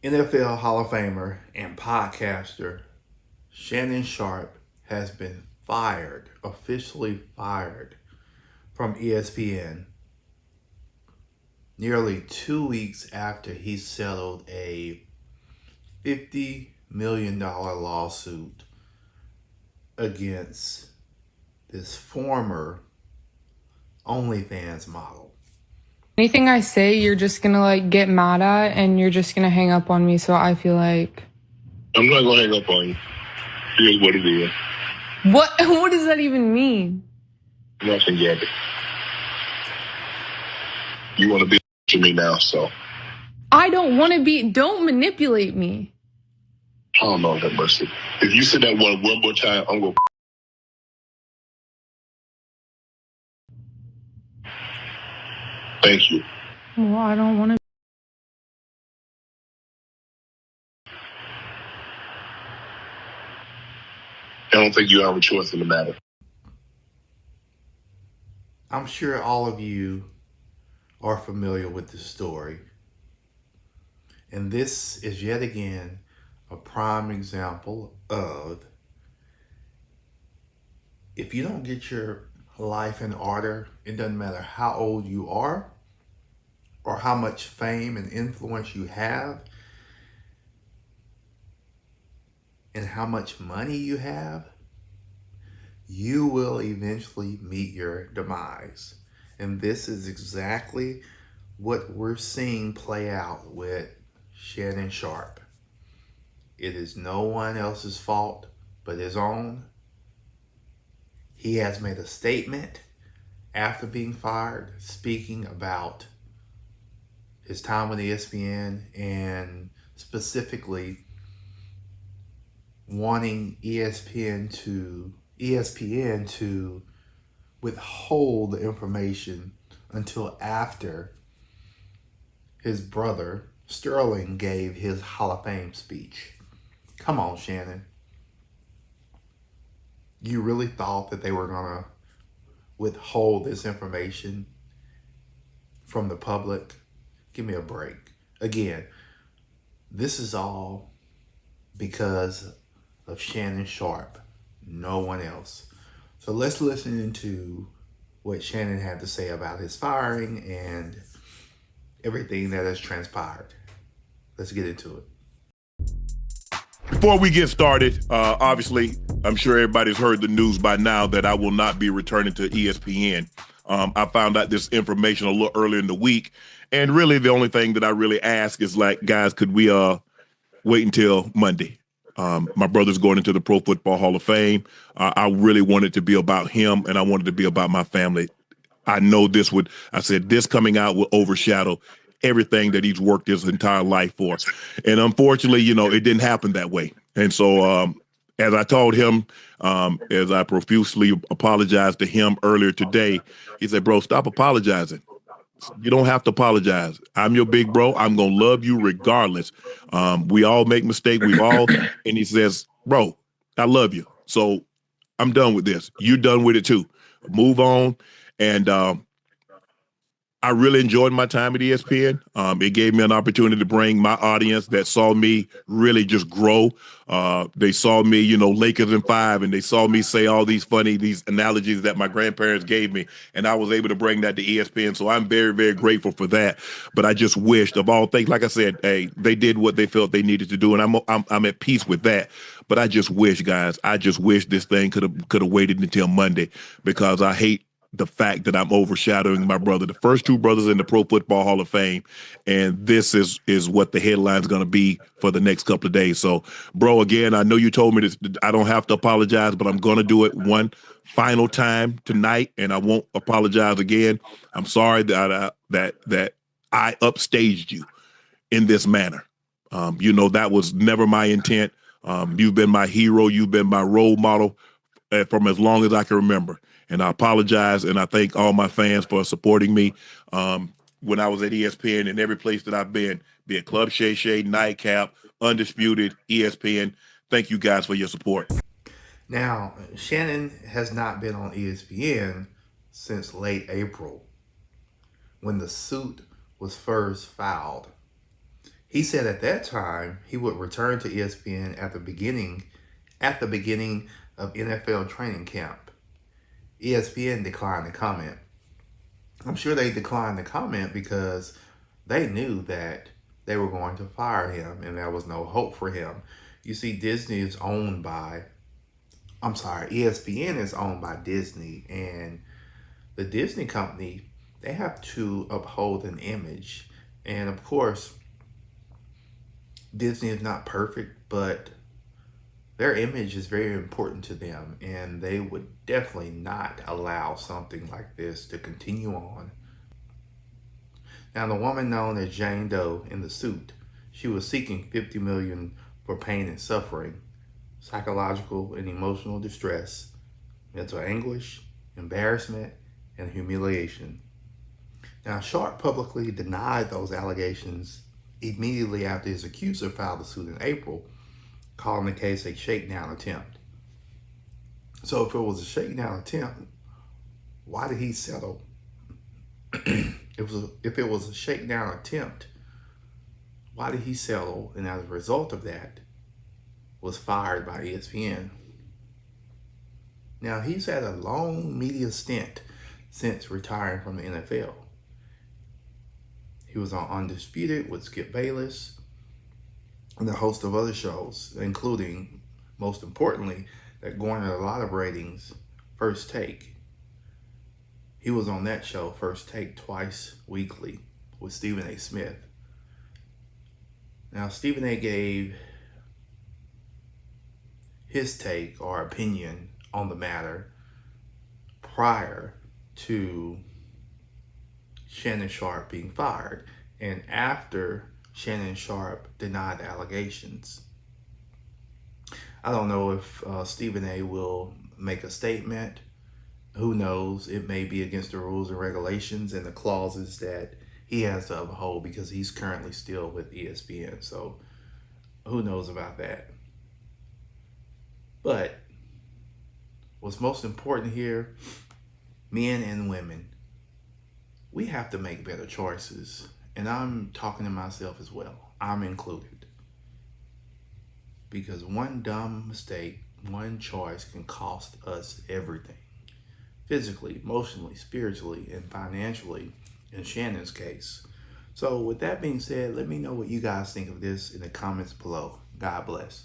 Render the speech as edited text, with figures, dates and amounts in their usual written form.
NFL Hall of Famer and podcaster Shannon Sharpe has been fired, officially fired from ESPN nearly 2 weeks after he settled a $50 million lawsuit against this former OnlyFans model. Anything I say, you're just gonna get mad at and you're just gonna hang up on me. So I feel like I'm not gonna hang up on you. It is what it is. What does that even mean? Nothing yet. You want to be to me now, so I don't want to be. Don't manipulate me. I don't know that mercy. If you say that one more time, I'm gonna. Thank you. Well, I don't want to. I don't think you have a choice in the matter. I'm sure all of you are familiar with the story. And this is yet again a prime example of if you don't get your life in order, it doesn't matter how old you are or how much fame and influence you have and how much money you have, you will eventually meet your demise. And this is exactly what we're seeing play out with Shannon Sharpe. It is no one else's fault but his own. He has made a statement after being fired, speaking about his time with ESPN and specifically wanting ESPN to withhold the information until after his brother Sterling gave his Hall of Fame speech. Come on, Shannon. You really thought that they were going to withhold this information from the public? Give me a break. Again, this is all because of Shannon Sharpe, no one else. So let's listen into what Shannon had to say about his firing and everything that has transpired. Let's get into it. Before we get started, obviously, I'm sure everybody's heard the news by now that I will not be returning to ESPN. I found out this information a little earlier in the week, and really the only thing that I really ask is guys, could we wait until Monday? My brother's going into the Pro Football Hall of Fame. I really wanted to be about him, and I wanted to be about my family. I know this coming out will overshadow everything that he's worked his entire life for. And unfortunately, it didn't happen that way. And so as I told him, as I profusely apologized to him earlier today, he said, bro, stop apologizing. You don't have to apologize. I'm your big bro. I'm going to love you regardless. We all make mistakes. And he says, bro, I love you. So I'm done with this. You're done with it too. Move on. And I really enjoyed my time at ESPN. It gave me an opportunity to bring my audience that saw me really just grow. They saw me, Lakers in 5, and they saw me say all these analogies that my grandparents gave me, and I was able to bring that to ESPN. So I'm very, very grateful for that. But I just wished, of all things, like I said, hey, they did what they felt they needed to do, and I'm at peace with that. But I just wish, guys, this thing could have waited until Monday, because I hate the fact that I'm overshadowing my brother, the first two brothers in the Pro Football Hall of Fame. And this is what the headline's going to be for the next couple of days. So, bro, again, I know you told me this, I don't have to apologize, but I'm going to do it one final time tonight, and I won't apologize again. I'm sorry that I upstaged you in this manner. That was never my intent. You've been my hero. You've been my role model from as long as I can remember. And I apologize, and I thank all my fans for supporting me when I was at ESPN and every place that I've been, be it Club Shay Shay, Nightcap, Undisputed, ESPN. Thank you guys for your support. Now, Shannon has not been on ESPN since late April when the suit was first filed. He said at that time he would return to ESPN at the beginning of NFL training camp. ESPN declined to comment. I'm sure they declined to comment because they knew that they were going to fire him and there was no hope for him. You see, ESPN is owned by Disney, and the Disney company, they have to uphold an image. And of course, Disney is not perfect, but their image is very important to them, and they would definitely not allow something like this to continue on. Now, the woman known as Jane Doe in the suit, she was seeking $50 million for pain and suffering, psychological and emotional distress, mental anguish, embarrassment, and humiliation. Now, Sharpe publicly denied those allegations immediately after his accuser filed the suit in April, calling the case a shakedown attempt. So if it was a shakedown attempt, why did he settle? If it was a shakedown attempt, why did he settle, and as a result of that, was fired by ESPN? Now, he's had a long media stint since retiring from the NFL. He was on Undisputed with Skip Bayless and a host of other shows, including, most importantly, that garnered a lot of ratings, First Take. He was on that show, First Take, twice weekly with Stephen A. Smith. Now, Stephen A. gave his take or opinion on the matter prior to Shannon Sharpe being fired and after Shannon Sharpe denied the allegations. I don't know if Stephen A. will make a statement. Who knows? It may be against the rules and regulations and the clauses that he has to uphold because he's currently still with ESPN. So who knows about that? But what's most important here, men and women, we have to make better choices. And I'm talking to myself as well. I'm included. Because one dumb mistake, one choice can cost us everything. Physically, emotionally, spiritually, and financially in Shannon's case. So with that being said, let me know what you guys think of this in the comments below. God bless.